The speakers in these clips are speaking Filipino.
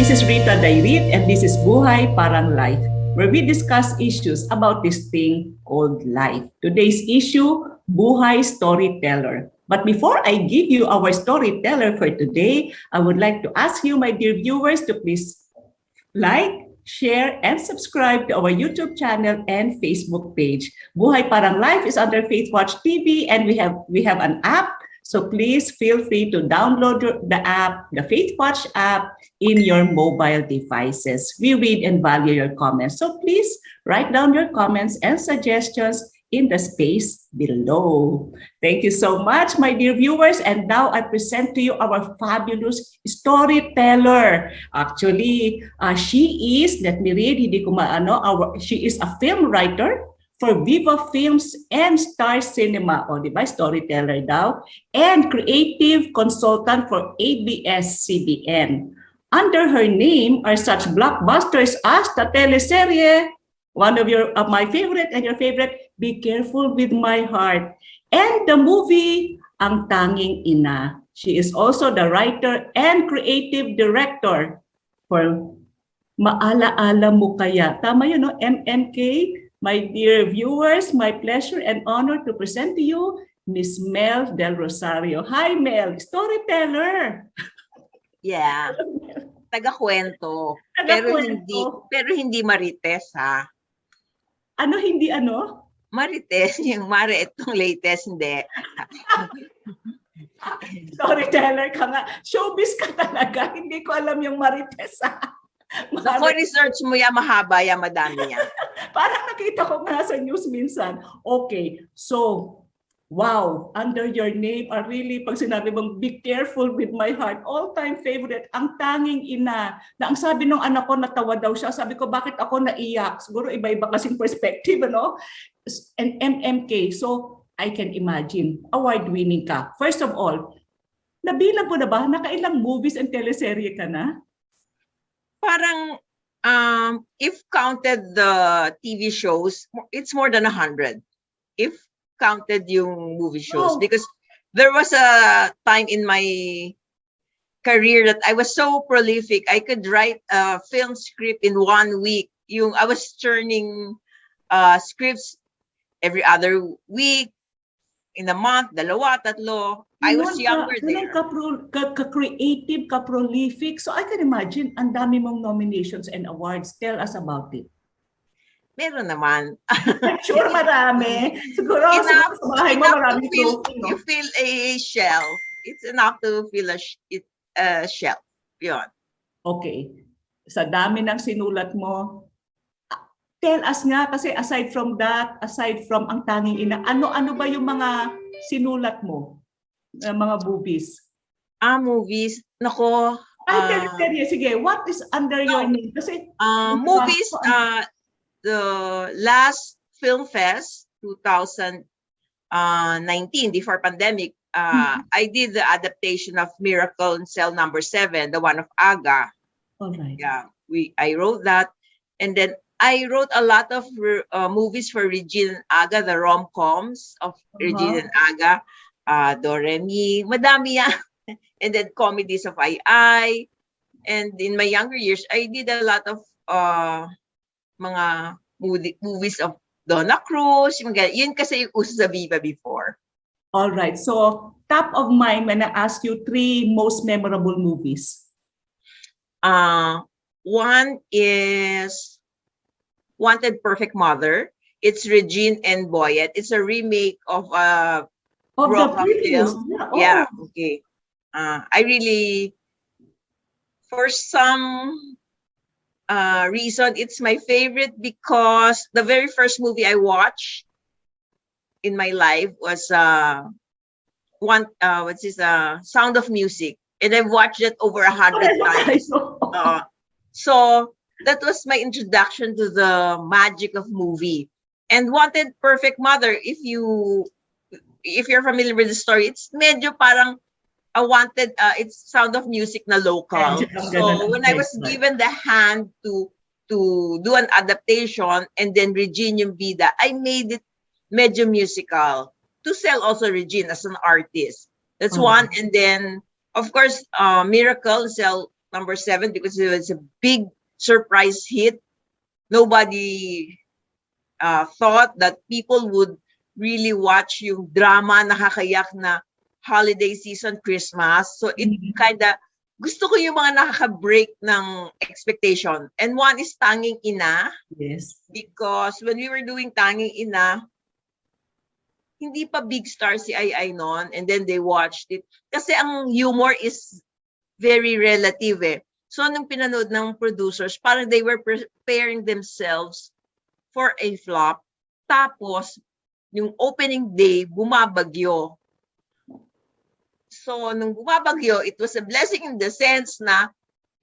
This is Rita Dairit and this is Buhay Parang Life, where we discuss issues about this thing called life. Today's issue, Buhay Storyteller. But before I give you our storyteller for today, I would like to ask you, my dear viewers, to please like, share, and subscribe to our YouTube channel and Facebook page. Buhay Parang Life is under Faith Watch TV, and we have an app. So please feel free to download the app, the Faith Watch app, in your mobile devices. We read and value your comments. So please write down your comments and suggestions in the space below. Thank you so much, my dear viewers. And now I present to you our fabulous storyteller. Actually, she is, let me read, she is a film writer for Viva Films and Star Cinema, o diba, storyteller daw, and creative consultant for ABS-CBN. Under her name are such blockbusters as the teleserye, one of my favorite and your favorite, Be Careful with My Heart, and the movie, Ang Tanging Ina. She is also the writer and creative director for Maala-ala Mo Kaya. Tama yun, no? MMK. My dear viewers, my pleasure and honor to present to you Miss Mel Del Rosario. Hi, Mel, storyteller. Yeah. Taga-kwento. Pero hindi marites, ha? Ano hindi ano? Marites, yung Mari itong latest, hindi. Storyteller ka nga. Showbiz ka talaga. Hindi ko alam yung marites, ha? Kung research mo yan, mahaba yan, madami yan. Parang nakita ko nga sa news minsan. Okay, so, wow, under your name are really, pag sinabi mong, Be Careful with My Heart, all-time favorite, Ang Tanging Ina, na ang sabi ng anak ko, natawa daw siya. Sabi ko, bakit ako naiyak? Siguro iba-iba kasing perspective, ano? And MMK, so I can imagine, award-winning ka. First of all, nabilang mo na ba? Nakailang movies and teleserye ka na? Parang, if counted the TV shows, it's more than 100. If counted yung movie shows. Because there was a time in my career that I was so prolific, I could write a film script in 1 week. I was churning scripts every other week, in a month, dalawa, tatlo. I was younger there. Ka-creative, ka-prolific. So I can imagine, ang dami mong nominations and awards. Tell us about it. Meron naman. Sure, marami. Siguro, enough, sa bahay mo, marami you feel a shell. It's enough to feel a shell. Yun. Okay. Sa dami ng sinulat mo, tell us nga, kasi aside from that, aside from Ang Tanging Ina, ano-ano ba yung mga sinulat mo? Mga movies? Movies. Nako. Sige, what is under your name? Kasi, movies, the last Film Fest, 2019, before pandemic, I did the adaptation of Miracle in Cell Number 7, the one of Aga. All right. Yeah, I wrote that. And then I wrote a lot of movies for Regine and Aga, the rom-coms of Regine and Aga, Doremi, madami yan. And then comedies of I. And in my younger years, I did a lot of mga movies of Donna Cruz. Yun kasi yung uso sa Viva before. All right. So, top of mind when I ask you 3 most memorable movies. One is Wanted Perfect Mother. It's Regine and Boyet. It's a remake of the previous film. Yeah, okay. I really, for some reason, it's my favorite because the very first movie I watched in my life was Sound of Music, and I've watched it over 100 times. So that was my introduction to the magic of movie. And Wanted Perfect Mother, if you're familiar with the story, it's medyo parang it's Sound of Music na local. So when I was given the hand to do an adaptation, and then Regine yung bida, I made it medyo musical to sell also Regine as an artist. That's one. And then of course Miracle sell number 7 because it was a big surprise hit. Nobody thought that people would really watch yung drama nakakayak na holiday season Christmas. So it gusto ko yung mga nakaka-break ng expectation. And one is Tanging Ina. Yes. Because when we were doing Tanging Ina, hindi pa big star si Ai noon, and then they watched it. Kasi ang humor is very relative eh. So nung pinanood ng producers, parang they were preparing themselves for a flop. Tapos, yung opening day, bumabagyo. So, nung bumabagyo, it was a blessing in the sense na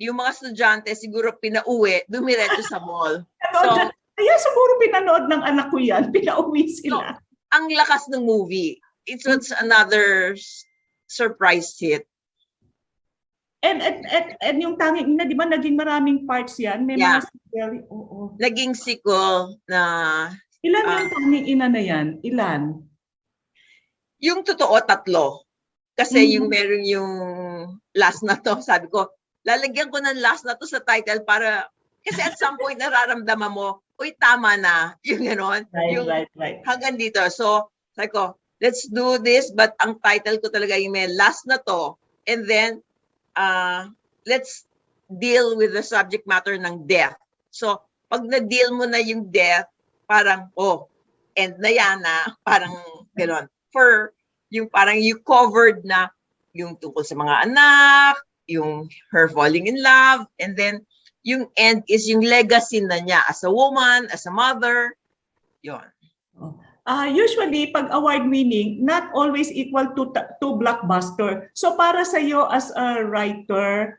yung mga estudyante siguro pinauwi, dumiretso sa mall. So, kaya siguro pinanood ng anak ko yan, pinauwi sila. So, ang lakas ng movie. It was another surprise hit. And yung Tanging Ina, di ba naging maraming parts yan? May mga sequel. Naging sequel na... Ilan yung Tanging Ina na yan? Ilan? Yung totoo, 3. Kasi yung meron yung last na to, sabi ko, lalagyan ko ng last na to sa title para, kasi at some point nararamdaman mo, uy, tama na, yung gano'n. Right. Hanggang dito. So, sabi ko, let's do this, but ang title ko talaga yung may last na to, and then, let's deal with the subject matter ng death. So, pag na-deal mo na yung death, parang, end na yan na, parang gano'n. For, yung parang you covered na yung tungkol sa mga anak, yung her falling in love, and then yung end is yung legacy na niya as a woman, as a mother. Yun. Usually, pag award winning, not always equal to blockbuster. So para sa iyo as a writer,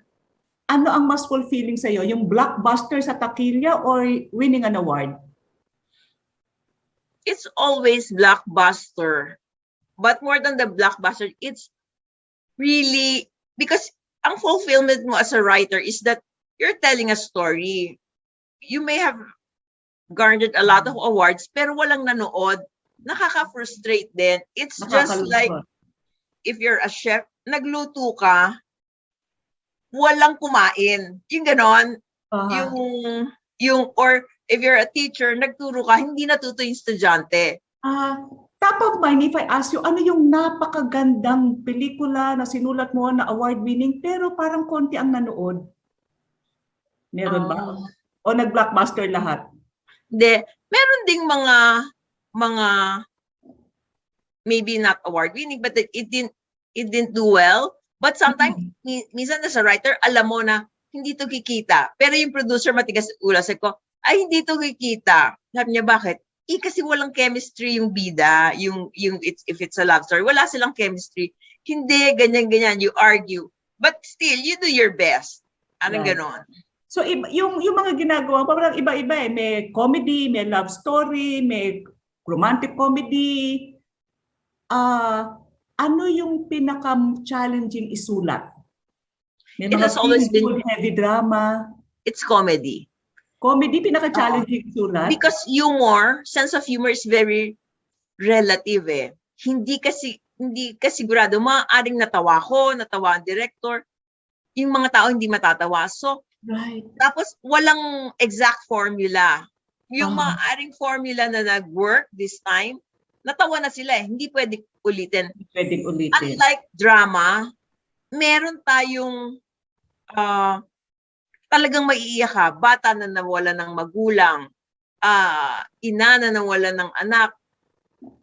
ano ang mas fulfilling sa iyo? Yung blockbuster sa takilya or winning an award? It's always blockbuster. But more than the blockbuster, it's really, because ang fulfillment mo as a writer is that you're telling a story. You may have garnered a lot of awards, pero walang nanood. Nakaka-frustrate din. It's just like, if you're a chef, nagluto ka, walang kumain. Yung ganon. Or if you're a teacher, nagturo ka, hindi natuto yung estudyante. Top of mind, if I ask you, ano yung napakagandang pelikula na sinulat mo na award-winning pero parang konti ang nanood? Meron ba? O nag-blockbuster lahat? Hindi. Meron ding mga maybe not award-winning, but it didn't do well. But sometimes, minsan as a writer, alam mo na hindi to kikita. Pero yung producer matigas ulo, sabi ko, ay hindi to kikita. Sabi niya, bakit? Kasi walang chemistry yung bida, if it's a love story, wala silang chemistry. Hindi, ganyan, you argue. But still, you do your best. Anong ganon. So, yung mga ginagawa, parang iba-iba eh. May comedy, may love story, may romantic comedy. Ano yung pinaka-challenging isulat? May It has always been heavy drama. It's comedy. Comedy, pinaka-challenging sulat? Because sense of humor is very relative eh. Hindi kasi sigurado, maaaring natawa ang director, yung mga tao hindi matatawa. So, tapos walang exact formula. Yung maaaring formula na nag-work this time, natawa na sila eh. Hindi pwedeng ulitin. Unlike drama, meron tayong talagang maiiyak ka, bata na nawala ng magulang, ina na nawala ng anak,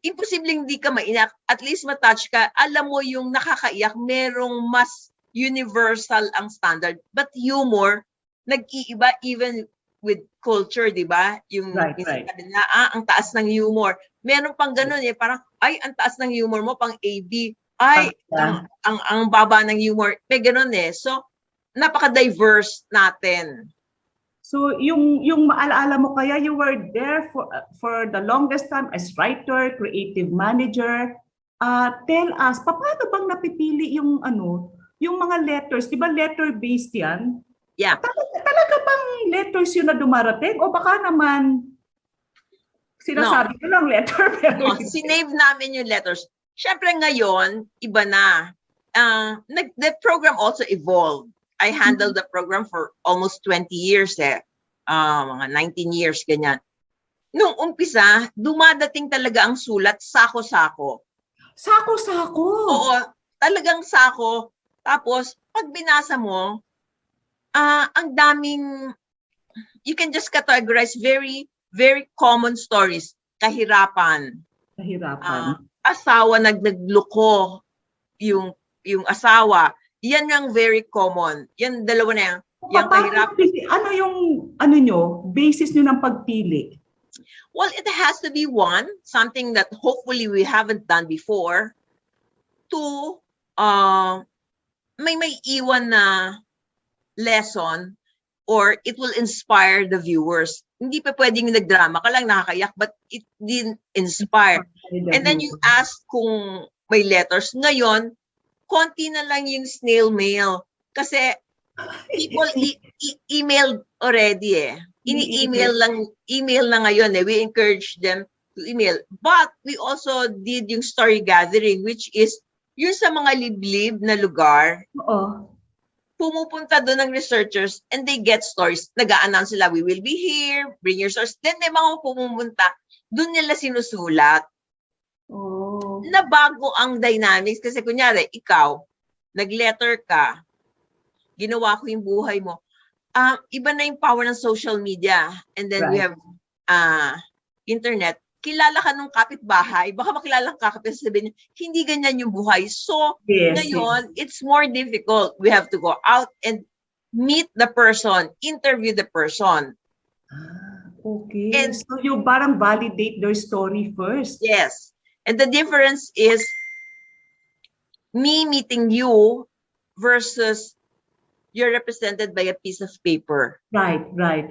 imposibleng hindi ka maiyak, at least matouch ka, alam mo yung nakakaiyak, merong mas universal ang standard. But humor, nag-iiba even with culture, di ba? Yung sabi na, ang taas ng humor. Meron pang ganun eh, parang, ay, ang taas ng humor mo, pang AB, ay, ang baba ng humor, may ganun eh. So, napaka-diverse natin. So, yung maalaala mo kaya, you were there for the longest time as writer, creative manager. Tell us, paano bang napipili yung mga letters? Di ba letter-based yan? Yeah. Talaga bang letters yun na dumarating? O baka naman, sinasabi ko lang letter. Sinave namin yung letters. Siyempre ngayon, iba na. The program also evolved. I handled the program for almost 20 years mga 19 years, ganyan. Nung umpisa, dumadating talaga ang sulat, sako-sako. Sako-sako? Oo, talagang sako. Tapos, pag binasa mo, ang daming, you can just categorize very, very common stories. Kahirapan. Asawa nagloko yung asawa. Yan ang very common. Yan dalawa na yan. Yung kahirapan. Ano yung basis nyo ng pagpili? Well, it has to be one, something that hopefully we haven't done before. Two, may iwan na lesson or it will inspire the viewers. Hindi pa pwedeng nagdrama ka lang, nakakayak, but it didn't inspire. And then you ask kung may letters. Ngayon, konti na lang yung snail mail. Kasi people emailed already email na ngayon We encourage them to email. But we also did yung story gathering, which is yung sa mga liblib na lugar. Oo. Pumupunta doon ng researchers and they get stories. Nag-a-announce sila, we will be here, bring your source. Then may mga pumunta, doon nila sinusulat. Oh. Nabago ang dynamics kasi kunyari, ikaw, nag-letter ka, ginawa ko yung buhay mo. Iba na yung power ng social media. And then we have internet. Kilala ka ng kapitbahay, baka makilala ka kapit sabihin, hindi ganyan yung buhay. So, ngayon, it's more difficult. We have to go out and meet the person, interview the person. Okay. And so you parang validate their story first. Yes. And the difference is me meeting you versus you're represented by a piece of paper. Right.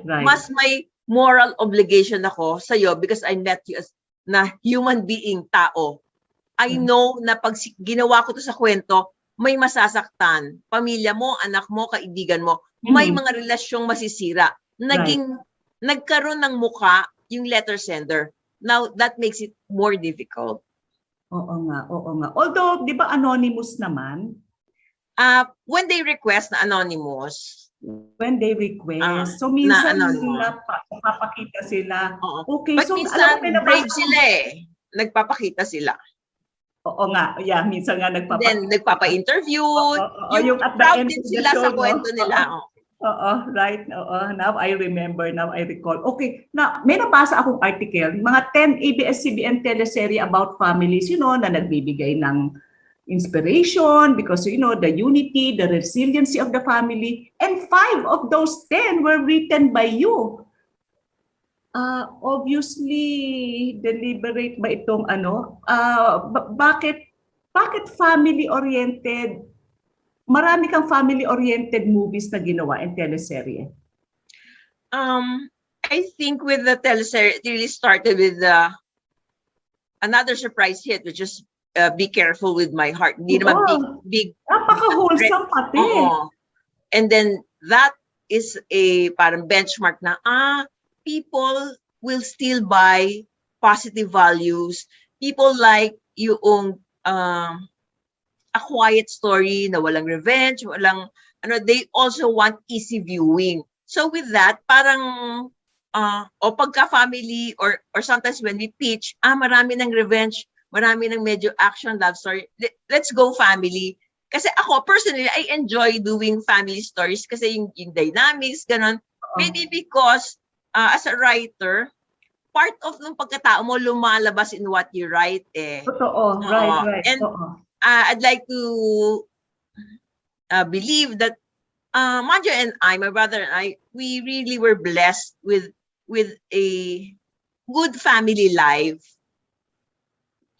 Mas may moral obligation ako sa iyo because I met you as na human being, tao. I know na pag ginawa ko to sa kwento, may masasaktan. Pamilya mo, anak mo, kaibigan mo, may mga relasyong masisira. Nagkaroon ng muka yung letter sender. Now, that makes it more difficult. Oo nga. Although, di ba anonymous naman? When they request na anonymous. So, minsan papakita sila. Okay, but so minsan, brave sila Nagpapakita sila. Oo nga. Yeah, minsan nga nagpapakita. Then, nagpapa-interview. Yung at the end din sila sa kwento nila. Right. Now I remember, now I recall. Okay, na may nabasa akong article, mga 10 ABS-CBN teleserye about families, na nagbibigay ng inspiration because, the unity, the resiliency of the family, and 5 of those 10 were written by you. Obviously, deliberate ba itong bakit family-oriented? Marami kang family-oriented movies na ginawa in teleserye. I think with the teleserye, it really started with another surprise hit, which is Be Careful with My Heart. Hindi naman big. Napaka-wholesome pati. And then that is a parang benchmark na people will still buy positive values. People like yung a quiet story na walang revenge, they also want easy viewing. So with that, parang pagka family or sometimes when we pitch, marami ng revenge, marami ng medyo action love story. Let's go family. Kasi ako personally, I enjoy doing family stories kasi yung dynamics ganon. Maybe because as a writer, part of ng pagkatao mo lumalabas in what you write Totoo, right. And I'd like to believe that Manjo and I, my brother and I, we really were blessed with a good family life.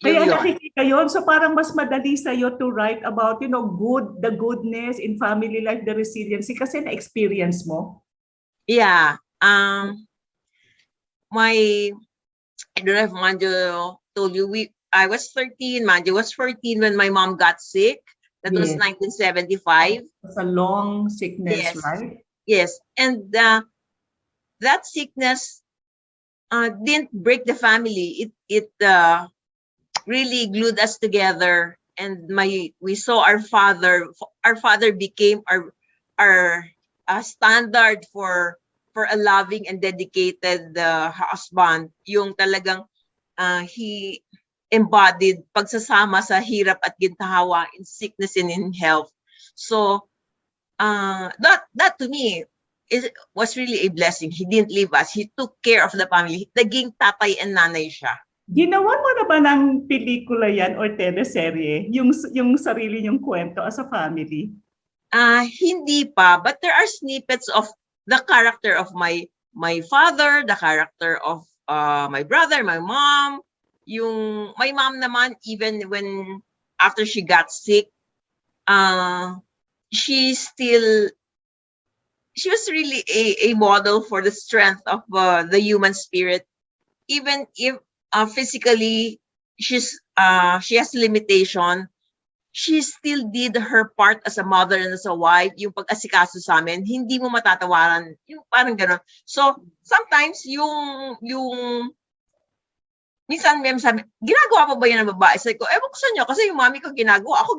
Kaya nakikita yun. So parang mas madali sa'yo to write about, the goodness in family life, the resiliency, kasi na-experience mo. Yeah. I don't know if Manjo told you, I was 13, Manjo was 14 when my mom got sick. That was 1975. It was a long sickness, right? Yes. And that sickness didn't break the family. It really glued us together. And we saw our father became our are a standard for a loving and dedicated husband, yung talagang he embodied pagsasama sa hirap at ginhawa, in sickness and in health. So that to me was really a blessing. He didn't leave us. He took care of the family. Naging tatay and nanay siya. Ginawa mo na ba ng pelikula yan or teleserye? Yung sarili niyong kwento as a family? Hindi pa, but there are snippets of the character of my father, the character of my brother, my mom. Yung my mom naman, even when after she got sick, she was really a model for the strength of the human spirit, even if physically she has limitation. She still did her part as a mother and as a wife. Yung pag-asikaso sa amin, hindi mo matatawaran. Yung parang gano'n. So, sometimes, minsan may sabi, ginagawa mo ba yan ng babae? Sabi ko, ewan ko sa inyo, kasi yung mami ko ginagawa ko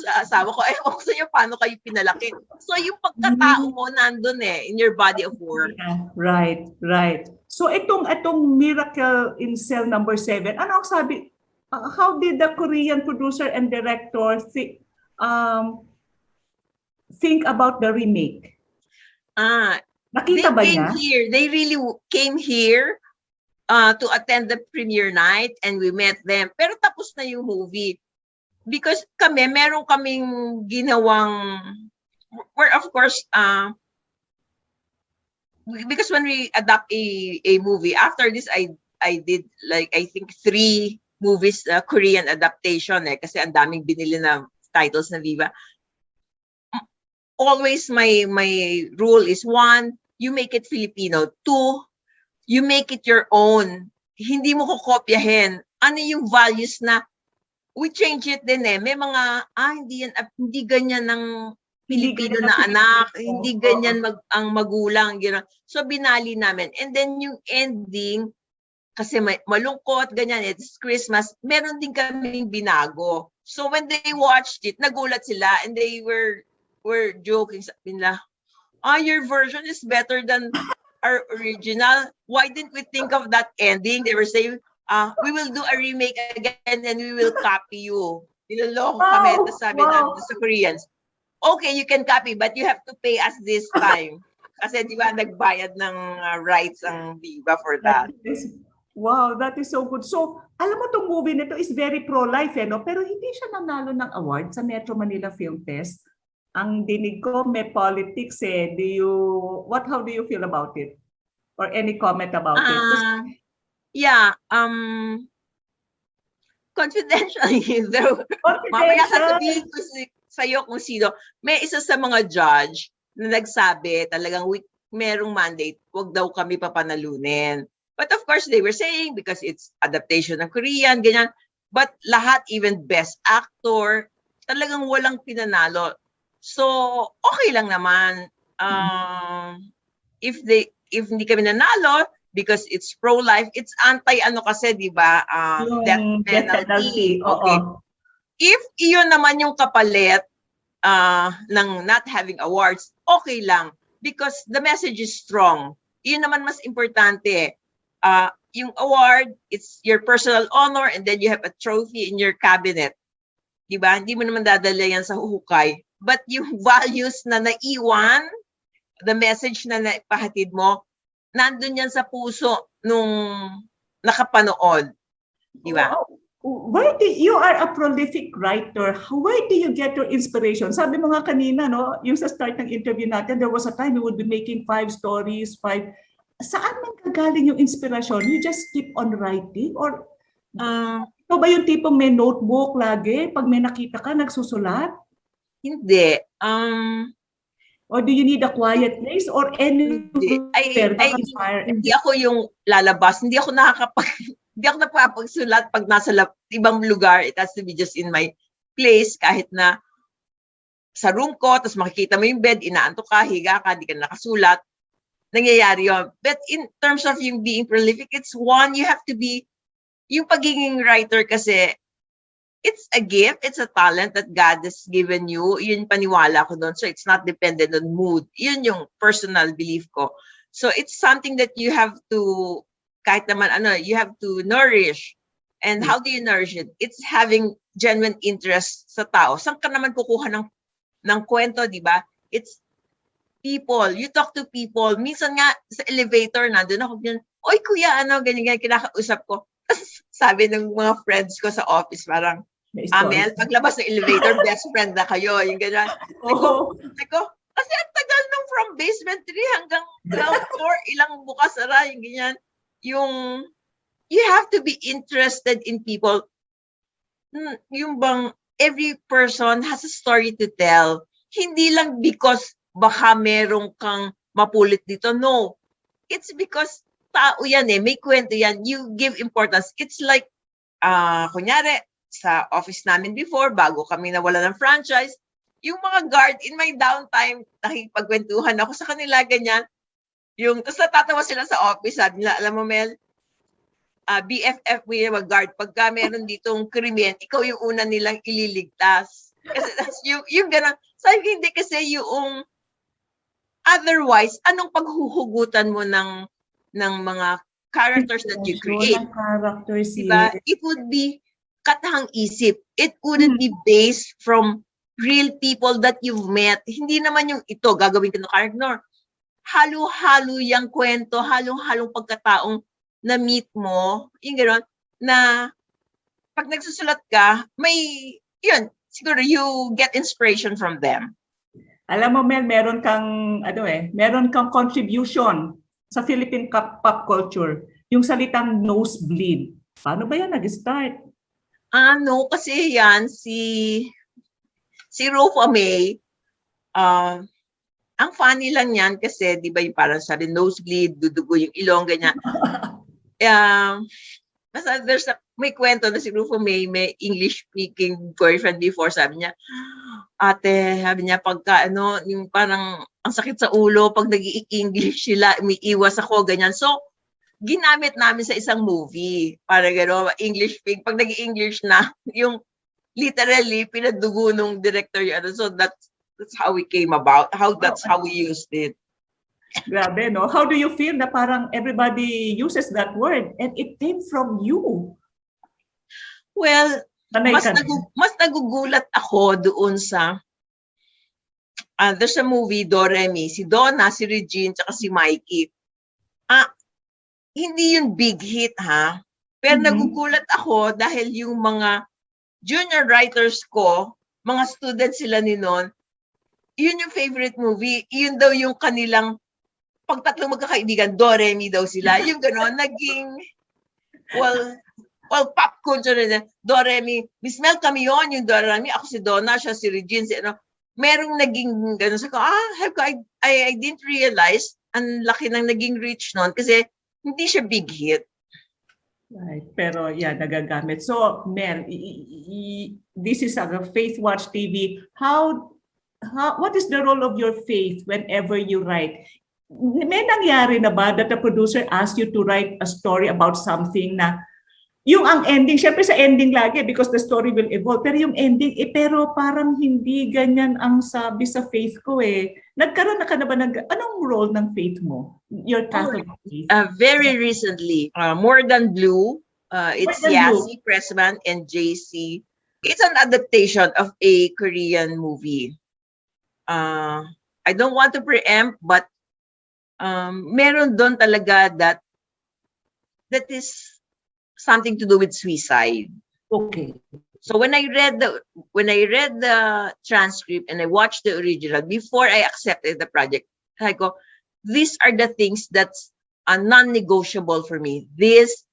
sa asawa ko, ewan ko sa inyo, paano kayo pinalaki. So, yung pagkatao mo nandun in your body of work. Yeah, right. So, itong Miracle in Cell number 7, ano ang sabi, how did the Korean producer and director think about the remake? Nakita ba niya? They really came here to attend the premiere night, and we met them. Pero tapos na yung movie. Because meron kaming ginawang, where of course, because when we adapt a movie, after this I did like I think 3 movies, Korean adaptation kasi ang daming binili na titles na Viva. Always my rule is 1, you make it Filipino. 2, you make it your own. Hindi mo kokopyahin. Ano yung values na we change it din May mga hindi ganyan ng Filipino na anak, hindi ganyan ang magulang, So binali namin. And then yung ending, kasi malungkot, ganyan, it's Christmas, meron din kaming binago. So when they watched it, nagulat sila and they were joking. Sabi nila, your version is better than our original. Why didn't we think of that ending? They were saying, we will do a remake again and we will copy you. Niloloko kami. Tapos sabi natin sa Koreans, okay, you can copy but you have to pay us this time. Kasi di ba nagbayad ng rights ang Viva for that. Wow, that is so good. So, alam mo itong movie nito is very pro-life, no? Pero hindi siya nanalo ng award sa Metro Manila Film Fest. Ang dinig ko, may politics how do you feel about it? Or any comment about it? Yeah, confidentially, mamaya sasabihin ko sa'yo kung sino. May isa sa mga judge na nagsabi, talagang merong mandate, wag daw kami papanalunin. But of course, they were saying because it's adaptation ng Korean, ganyan. But lahat, even best actor, talagang walang pinanalo. So, okay lang naman. If hindi kami nanalo, because it's pro-life, it's anti-ano kasi, di ba? Death penalty. Okay. If iyon naman yung kapalit ng not having awards, okay lang. Because the message is strong. Iyon naman mas importante. Yung award, it's your personal honor and then you have a trophy in your cabinet. Diba? Hindi mo naman dadala yan sa hukay. But yung values na naiwan, the message na naipahatid mo, nandun yan sa puso nung nakapanood. Diba? Wow. You are a prolific writer. Where do you get your inspiration? Sabi mo nga kanina, no, yung sa start ng interview natin, there was a time you would be making 5 stories, 5. Saan man kagaling yung inspirasyon? You just keep on writing? Or ito ba yung tipong may notebook lagi? Pag may nakita ka, nagsusulat? Hindi. Or do you need a quiet place? Or any hindi ako yung lalabas. Hindi ako nakapagsulat pag nasa ibang lugar. It has to be just in my place. Kahit na sa room ko, tapos makikita mo yung bed, inaantok ka, higa ka, di ka nakasulat. Nangyayari yun. But in terms of yung being prolific, it's one, you have to be, yung pagiging writer kasi, it's a gift, it's a talent that God has given you. Yun paniwala ko doon. So it's not dependent on mood. Yun yung personal belief ko. So it's something that you have to, kahit naman ano, you have to nourish. And how do you nourish it? It's having genuine interest sa tao. Saan ka naman kukuha ng kwento, di ba? It's people. You talk to people. Minsan nga sa elevator, nandun ako ganyan, oy kuya, ano, ganyan, kinakausap ko. Sabi ng mga friends ko sa office, parang, Amel, paglabas ng elevator, best friend na kayo. Yung ganyan. Ako, kasi ang tagal nung from basement 3 hanggang ground floor, ilang bukas sara, yung ganyan. Yung, you have to be interested in people. Yung bang, every person has a story to tell. Hindi lang because baka merong kang mapulit dito. No. It's because tao yan eh. May kwento yan. You give importance. It's like, kunyari, sa office namin before, bago kami nawala ng franchise, yung mga guard, in my downtime, nakipagkwentuhan ako sa kanila, ganyan. Tapos natatawa sila sa office, sabi nila, alam mo, Mel, BFF mo yung guard, pagka meron ditong krimen, ikaw yung una nilang ililigtas. Kasi that's yung gano'n. Sabi ko, hindi kasi yung, otherwise, anong paghuhugutan mo ng mga characters that you create? Characters, diba? It would be katahang isip. It wouldn't be based from real people that you've met. Hindi naman yung ito, gagawin ko ng character. Halo-halo yung kwento, halong-halong pagkataong na-meet mo, yung gano'n, na pag nagsusulat ka, yun, siguro you get inspiration from them. Alam mo, Mel, meron kang contribution sa Philippine pop culture, yung salitang nosebleed. Paano ba yan nag-start? No, kasi yan, si Rufa May, ang funny lang yan kasi, di ba yung parang sa nosebleed, dudugo yung ilong, ganyan. May kwento na si Rufa May English-speaking boyfriend before, sabi niya, ate, sabi niya, pagka yung parang ang sakit sa ulo, pag nag-i-English sila, umiiwas ako, ganyan. So, ginamit namin sa isang movie, para gano'n, English speak. Pag nag-i-English na, yung literally, pinadugo nung director yun. So, that's how we came about, that's how we used it. Grabe, no? How do you feel na parang everybody uses that word and it came from you? Well, mas nagugulat ako doon sa there's a movie, Doremi, si Donna, si Regine, tsaka si Mikey. Hindi yun big hit, ha? Pero nagugulat ako dahil yung mga junior writers ko, mga students sila ni noon, yun yung favorite movie. Yun daw yung kanilang, pag tatlong magkakaibigan, Doremi daw sila. Yung gano'n, naging, well, pop culture na Doremi. Miss Mel kami yun, yung Doremi. Ako si Donna, siya si Regine, merong naging gano'n. Sabi ko, I didn't realize, ang laki ng naging reach noon kasi hindi siya big hit. Right. Pero yeah, nagagamit. So, Mel, this is a Faith Watch TV. What is the role of your faith whenever you write? May nangyari na ba that the producer asked you to write a story about something na yung ang ending, syempre sa ending lagi because the story will evolve. Pero yung ending, pero parang hindi ganyan ang sabi sa faith ko eh. Nagkaroon na ka na ba anong role ng faith mo? Your Catholic faith? Very recently, More Than Blue. It's Yassi Pressman and JC. It's an adaptation of a Korean movie. I don't want to preempt, but meron doon talaga that is something to do with suicide. Okay. So when I read the transcript and I watched the original before I accepted the project, I go, these are the things that's non-negotiable for me. This,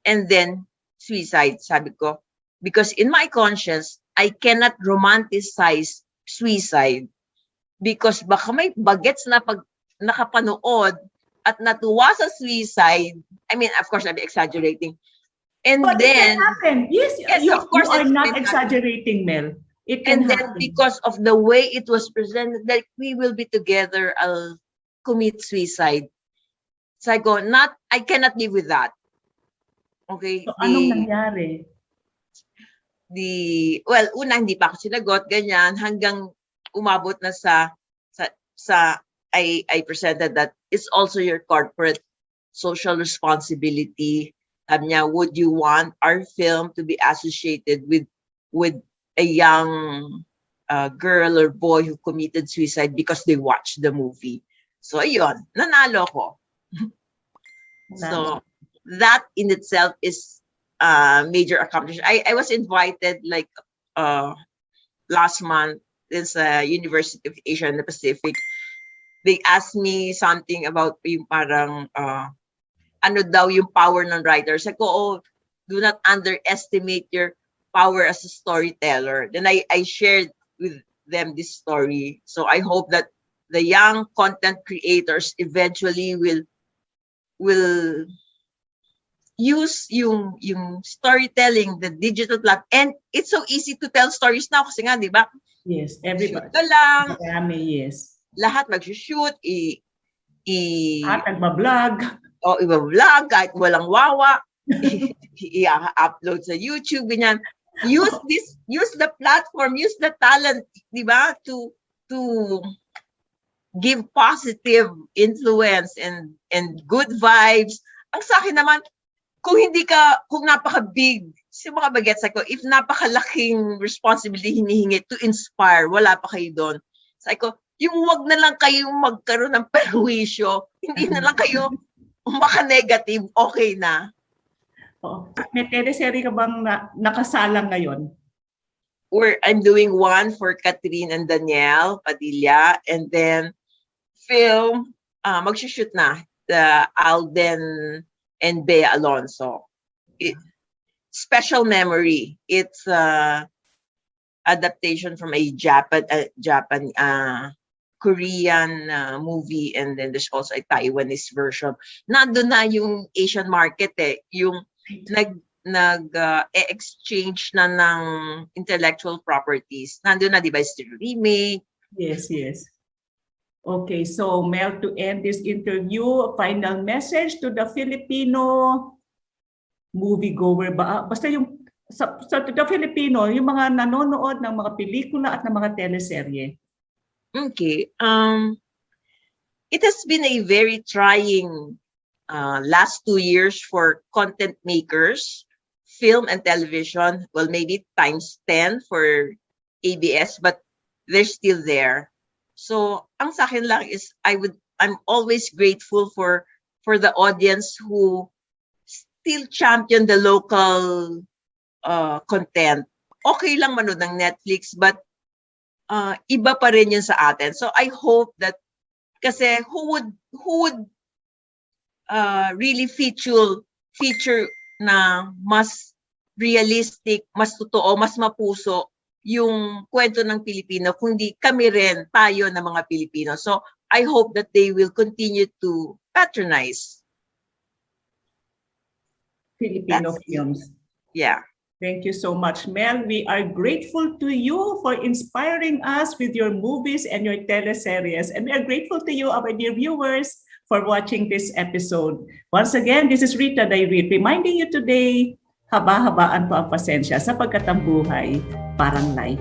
and then suicide, sabi ko. Because in my conscience, I cannot romanticize suicide. Because baka may bagets na pag nakapanood at natuwa sa suicide. I mean, of course, I'm exaggerating. But then, it can happen. Yes, of course, you are not exaggerating, Mel. It can happen. Then because of the way it was presented, that we will be together, I'll commit suicide. So I cannot live with that. Okay. So, anong nangyari? una hindi pa ako sinagot, ganyan, hanggang umabot na sa I presented that it's also your corporate social responsibility. Sabi niya, would you want our film to be associated with a young girl or boy who committed suicide because they watched the movie? So ayun, nanalo ko. So that in itself is a major accomplishment. I was invited like last month in the University of Asia and the Pacific. They asked me something about yung parang ano daw yung power ng writer. Sabi ko, oh, do not underestimate your power as a storyteller. Then I shared with them this story. So I hope that the young content creators eventually will use yung storytelling, the digital platform. And it's so easy to tell stories now kasi nga, di ba? Yes, everybody. Shoot ka lang. Yes. Lahat mag-shoot. At nagbablog. O iba-vlog, kahit walang wawa. I-upload sa YouTube, ganyan. Use the platform, use the talent, di ba? To give positive influence and good vibes. Ang sa akin naman, kung napaka-big, si mga bagets ako, if napakalaking responsibility hinihingi to inspire, wala pa kayo doon. Sabi ko, yung wag na lang kayo magkaroon ng perwisyo, hindi na lang kayo maka-negative, okay na. Oh, may teleserye ka bang nakasalang ngayon? I'm doing one for Catherine and Danielle Padilla, and then film, mag-shoot na, the Alden and Bea Alonso. Special Memory. It's adaptation from a Korean movie, and then there's also a Taiwanese version. Nandun na yung Asian market yung exchange na ng intellectual properties. Nandun na, di ba, still remake. Yes. Okay, so Mel, to end this interview, final message to the Filipino moviegoer ba? Basta yung sa the Filipino, yung mga nanonood ng mga pelikula at ng mga teleserye. Okay. It has been a very trying last 2 years for content makers, film and television. Well, maybe times 10 for ABS, but they're still there. So, ang sa akin lang is I'm always grateful for the audience who still champion the local content. Okay lang manood ng Netflix, but iba pa rin yun sa atin. So I hope that, kasi who would really feature na mas realistic, mas totoo, mas mapuso yung kwento ng Pilipino, kundi kami rin, tayo na mga Pilipino. So I hope that they will continue to patronize Filipino films. Yeah. Thank you so much, Mel. We are grateful to you for inspiring us with your movies and your teleseries. And we are grateful to you, our dear viewers, for watching this episode. Once again, this is Rita Dairit reminding you today, haba-habaan po ang pasensya sapagkat ang buhay parang life.